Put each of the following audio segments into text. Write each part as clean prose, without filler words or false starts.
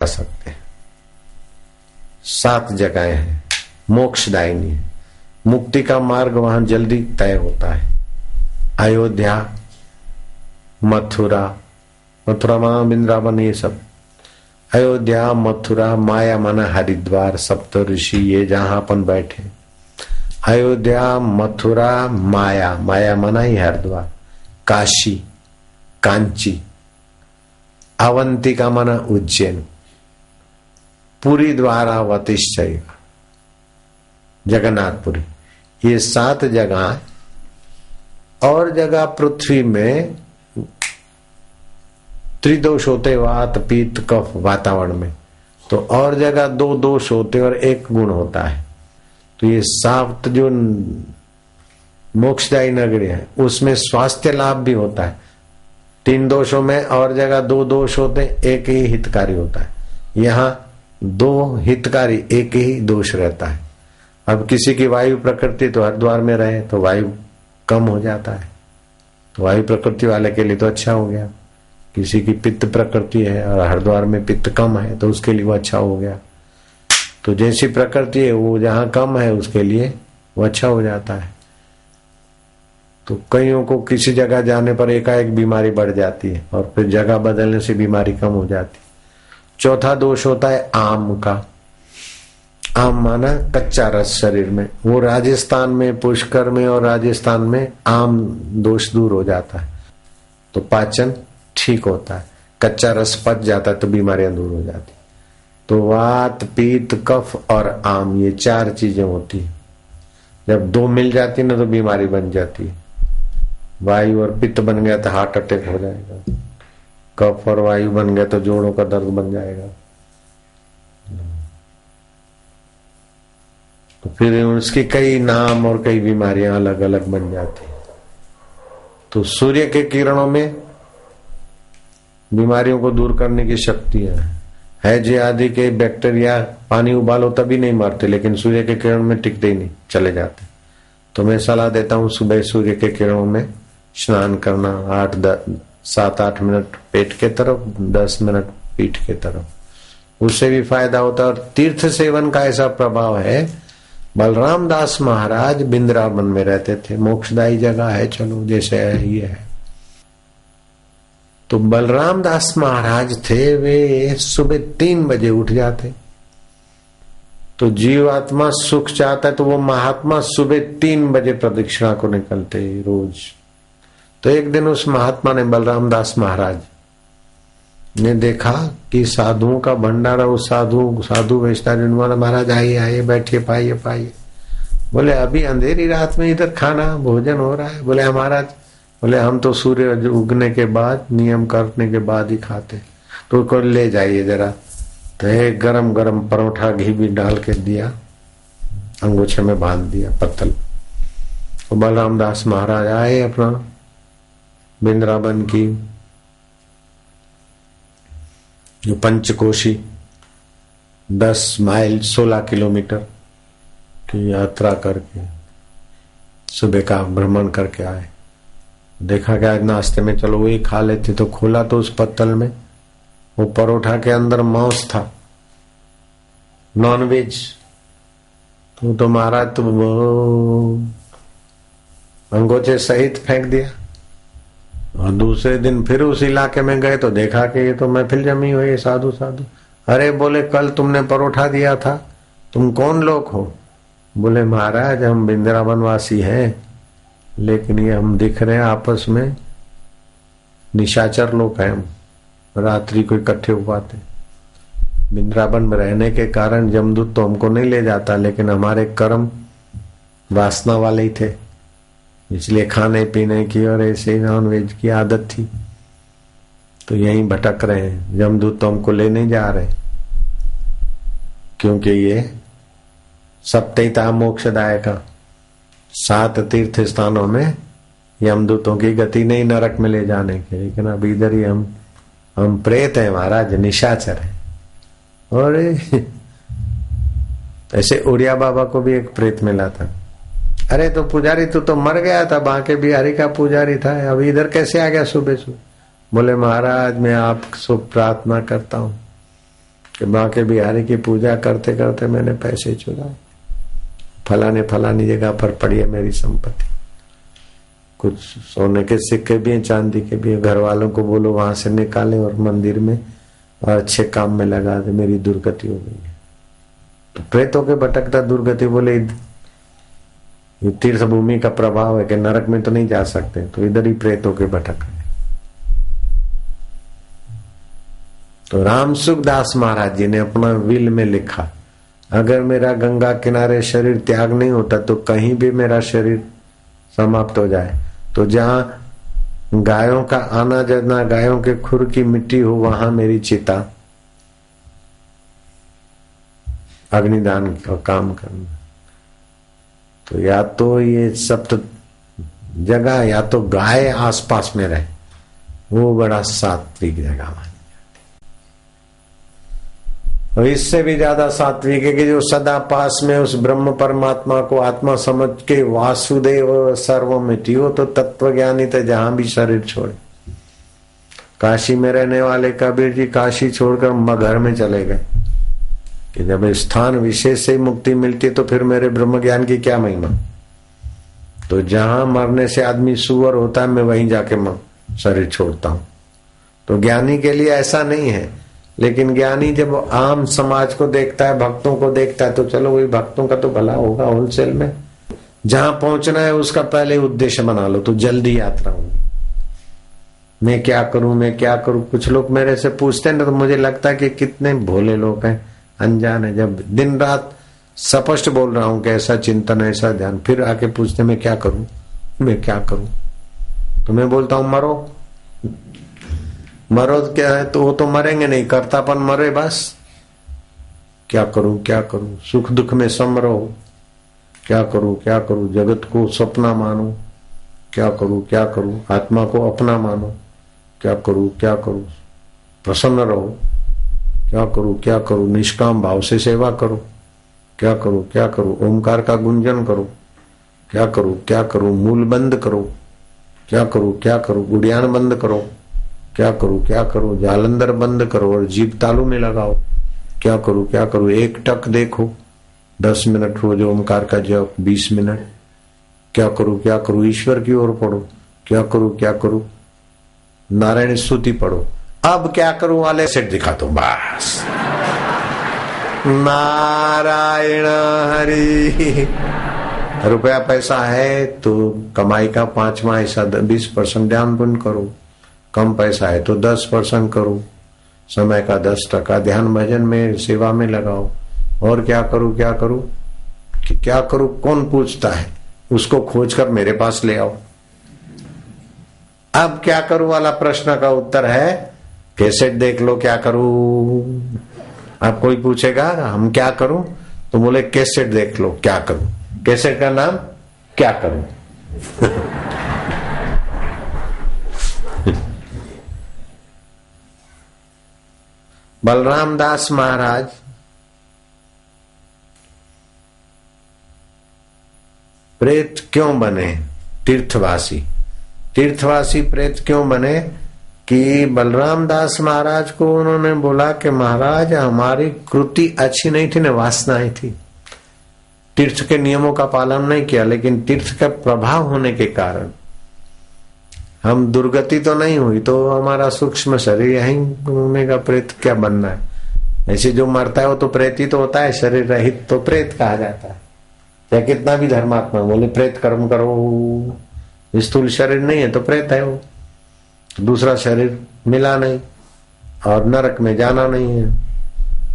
सकते हैं। 7 जगहें हैं मोक्षदायिनी। मुक्ति का मार्ग वहां जल्दी तय होता है। अयोध्या, मथुरा, वृंदावन, ये सब। अयोध्या, मथुरा, माया माना हरिद्वार, सप्त ऋषि, ये जहां अपन बैठे। अयोध्या, मथुरा, माया, माया माना ही हरिद्वार, काशी, कांची, अवंतिका माना उज्जैन, पुरी द्वारा वतिश्चय, जगन्नाथपुरी, ये 7 जगह। और जगह पृथ्वी में त्रिदोष होते, वात पित्त कफ वातावरण में, तो और जगह 2 दोष होते और 1 गुण होता है। तो ये 7 जो मोक्षदायी नगरी है उसमें स्वास्थ्य लाभ भी होता है। 3 दोषों में और जगह 2 दोष होते, 1 ही हितकारी होता है। यहाँ 2 हितकारी, 1 ही दोष रहता है। अब किसी की वायु प्रकृति तो हरिद्वार में रहे तो वायु कम हो जाता है, तो वायु प्रकृति वाले के लिए तो अच्छा हो गया। किसी की पित्त प्रकृति है और हरिद्वार में पित्त कम है तो उसके लिए वो अच्छा हो गया। तो जैसी प्रकृति है वो जहां कम है उसके लिए वो अच्छा हो जाता है। तो कईयों को किसी जगह जाने पर एकाएक बीमारी बढ़ जाती है और फिर जगह बदलने से बीमारी कम हो जाती है। चौथा दोष होता है आम का। आम माना कच्चा रस शरीर में, वो राजस्थान में, पुष्कर में और राजस्थान में आम दोष दूर हो जाता है तो पाचन ठीक होता है। कच्चा रस पच जाता है तो बीमारियां दूर हो जाती। तो वात पित्त कफ और आम, ये 4 चीजें होती है। जब 2 मिल जाती ना तो बीमारी बन जाती है। वायु और पित्त बन गया तो हार्ट अटैक हो जाएगा, कफ और वायु बन गया तो जोड़ों का दर्द बन जाएगा। तो फिर उसकी कई नाम और कई बीमारियां अलग अलग बन जाती। तो सूर्य के किरणों में बीमारियों को दूर करने की शक्ति है। जे आदि के बैक्टीरिया पानी उबालो तभी नहीं मरते, लेकिन सूर्य के किरण में टिकते ही नहीं, चले जाते। तो मैं सलाह देता हूं सुबह सूर्य के किरणों में स्नान करना, 7-8 मिनट पेट के तरफ, 10 मिनट पीठ के तरफ, उससे भी फायदा होता है। और तीर्थ सेवन का ऐसा प्रभाव है। बलराम दास महाराज वृंदावन में रहते थे, मोक्षदायी जगह है, चलो जैसे है ये है। तो बलराम दास महाराज थे, वे सुबह 3 बजे उठ जाते। तो जीवात्मा सुख चाहता है तो वो महात्मा सुबह 3 बजे प्रदक्षिणा को निकलते रोज। तो एक दिन उस महात्मा ने, बलराम दास महाराज ने देखा कि साधुओं का भंडारा, उस साधु बेचता, महाराज आइए आइए बैठिए, पाइए पाइए। बोले अभी अंधेरी रात में इधर खाना भोजन हो रहा है। बोले हमारा, बोले हम तो सूर्य उगने के बाद, नियम करने के बाद ही खाते। तो को ले जाइए जरा। तो एक गरम गरम परोठा घी भी डाल के दिया, अंगूछे में बांध दिया पत्तल। तो बलराम दास महाराज आए अपना वृंदावन की जो पंचकोशी 10 माइल 16 किलोमीटर की यात्रा करके सुबह का भ्रमण करके आए। देखा क्या नाश्ते में चलो वही खा लेते। तो खोला तो उस पत्तल में वो परोठा के अंदर मांस था, नॉनवेज। तो महाराज तो अंगोछे सहित फेंक दिया। और दूसरे दिन फिर उस इलाके में गए तो देखा कि ये तो महफिल जमी हुई है, साधु साधु। अरे बोले कल तुमने परोठा दिया था, तुम कौन लोग हो? बोले महाराज हम वृंदावन वासी हैं, लेकिन ये हम दिख रहे हैं आपस में निशाचर लोग हैं, हम रात्रि को इकट्ठे हो पाते। वृंदावन में रहने के कारण जमदूत तो हमको नहीं ले जाता, लेकिन हमारे कर्म वासना वाले ही थे, इसलिए खाने पीने की और ऐसे नॉन वेज की आदत थी। तो यहीं भटक रहे हैं। जमदूत तो हमको ले नहीं जा रहे, क्योंकि ये सप्तैता मोक्षदायक 7 तीर्थ स्थानों में यमदूतों की गति नहीं नरक में ले जाने के। लेकिन अब इधर ही हम प्रेत हैं महाराज, निशाचर है। और ऐसे उड़िया बाबा को भी एक प्रेत मिला था। अरे तो पुजारी तू तो मर गया था, बांके बिहारी का पुजारी था, अभी इधर कैसे आ गया सुबह सुबह? बोले महाराज मैं आपसे प्रार्थना करता हूँ कि बांके बिहारी की पूजा करते करते मैंने पैसे चुराए, फलानी जगह पर पड़ी है मेरी संपत्ति, कुछ सोने के सिक्के भी हैं, चांदी के भी हैं, घर वालों को बोलो वहां से निकाले और मंदिर में और अच्छे काम में लगा दे, मेरी दुर्गति हो गई है। तो प्रेतों के भटकता दुर्गति बोले ये तीर्थ भूमि का प्रभाव है कि नरक में तो नहीं जा सकते, तो इधर ही प्रेतों के भटक। तो राम सुखदास महाराज जी ने अपना विल में लिखा, अगर मेरा गंगा किनारे शरीर त्याग नहीं होता तो कहीं भी मेरा शरीर समाप्त हो जाए, तो जहां गायों का आना जाना, गायों के खुर की मिट्टी हो, वहां मेरी चिता अग्निदान का काम करना। तो या तो ये सप्त जगह या तो गाय आसपास में रहे, वो बड़ा सात्विक जगह मानी। और इससे भी ज्यादा सात्विक है कि जो सदा पास में उस ब्रह्म परमात्मा को आत्मा समझ के वासुदेव सर्वमिति हो, तो तत्वज्ञानी तो जहां भी शरीर छोड़े। काशी में रहने वाले कबीर जी काशी छोड़कर मगहर में चले गए कि जब स्थान विशेष से मुक्ति मिलती है तो फिर मेरे ब्रह्म ज्ञान की क्या महिमा। तो जहां मरने से आदमी सुअर होता है, मैं वहीं जाके शरीर छोड़ता हूं। तो ज्ञानी के लिए ऐसा नहीं है, लेकिन ज्ञानी जब आम समाज को देखता है, भक्तों को देखता है, तो चलो वही भक्तों का तो भला होगा होलसेल में। जहां पहुंचना है उसका पहले उद्देश्य बना लो, तो जल्दी यात्रा होगी। मैं क्या करूं। कुछ लोग मेरे से पूछते हैं ना, तो मुझे लगता है कि कितने भोले लोग हैं, अनजान है। जब दिन रात स्पष्ट बोल रहा हूं कि ऐसा चिंतन, ऐसा ध्यान, फिर आके पूछते मैं क्या करूं। तो मैं बोलता हूं मरो क्या है, तो वो तो मरेंगे नहीं, कर्तापन मरे बस। क्या करूं, सुख दुख में सम रहो। क्या करूं, जगत को सपना मानो। क्या करूं, आत्मा को अपना मानो। क्या करूं, प्रसन्न रहो। क्या करूं, निष्काम भाव से सेवा करो। क्या करूं, ओमकार का गुंजन करो। क्या करूं, मूल बंद करो। क्या करूं, गुड़ियान बंद करो। क्या करूं, जालंधर बंद करो और जीभ तालू में लगाओ। क्या करूं, एक टक देखो, 10 मिनट रोज ओमकार का जप, 20 मिनट। क्या करूं, ईश्वर की ओर पढ़ो। क्या करूं, नारायण स्तुति पढ़ो। अब क्या करूं वाले सेट दिखा दो बस। नारायण हरि। रुपया पैसा है तो कमाई का 5वां हिस्सा 20% ध्यान पुण्य करो। कम पैसा है तो 10% करो। समय का 10% ध्यान भजन में सेवा में लगाओ। और क्या करूं कौन पूछता है, उसको खोजकर मेरे पास ले आओ। अब क्या करूं वाला प्रश्न का उत्तर है कैसेट देख लो। क्या करूं, अब कोई पूछेगा हम क्या करूं, तो बोले कैसेट देख लो। क्या करूं, कैसेट का नाम क्या करूं। बलराम दास महाराज प्रेत क्यों बने, तीर्थवासी प्रेत क्यों बने कि बलराम दास महाराज को उन्होंने बोला कि महाराज हमारी कृति अच्छी नहीं थी, न वासनाएं थी। तीर्थ के नियमों का पालन नहीं किया, लेकिन तीर्थ का प्रभाव होने के कारण हम दुर्गति तो नहीं हुई, तो हमारा सूक्ष्म शरीर यहीं घूमेगा। प्रेत क्या बनना है, ऐसे जो मरता है वो तो प्रेत ही तो होता है, शरीर रहित तो प्रेत कहा जाता है। चाहे कितना भी धर्मात्मा बोले प्रेत कर्म करो, स्थूल शरीर नहीं है तो प्रेत है वो। तो दूसरा शरीर मिला नहीं और नरक में जाना नहीं है,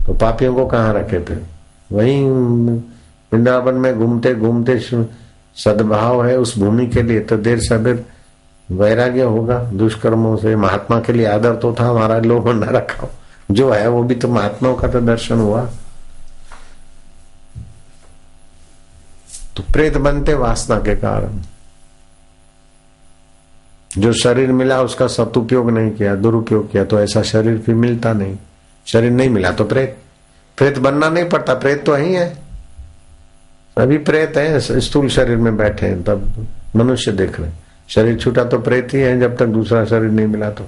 तो पापियों को कहाँ रखे फिर। वहीं वृंदावन में घूमते घूमते सद्भाव है उस भूमि के लिए, तो देर सवेर वैराग्य होगा दुष्कर्मों से। महात्मा के लिए आदर तो था, हमारा लोभ न रखा, जो है वो भी तो महात्माओं का तो दर्शन हुआ। तो प्रेत बनते वासना के कारण। जो शरीर मिला उसका सदुपयोग नहीं किया, दुरुपयोग किया, तो ऐसा शरीर फिर मिलता नहीं। शरीर नहीं मिला तो प्रेत बनना नहीं पड़ता, प्रेत तो ही है। अभी प्रेत है, स्थूल शरीर में बैठे हैं, तब मनुष्य देख रहे। शरीर छूटा तो प्रेत ही है जब तक दूसरा शरीर नहीं मिला तो।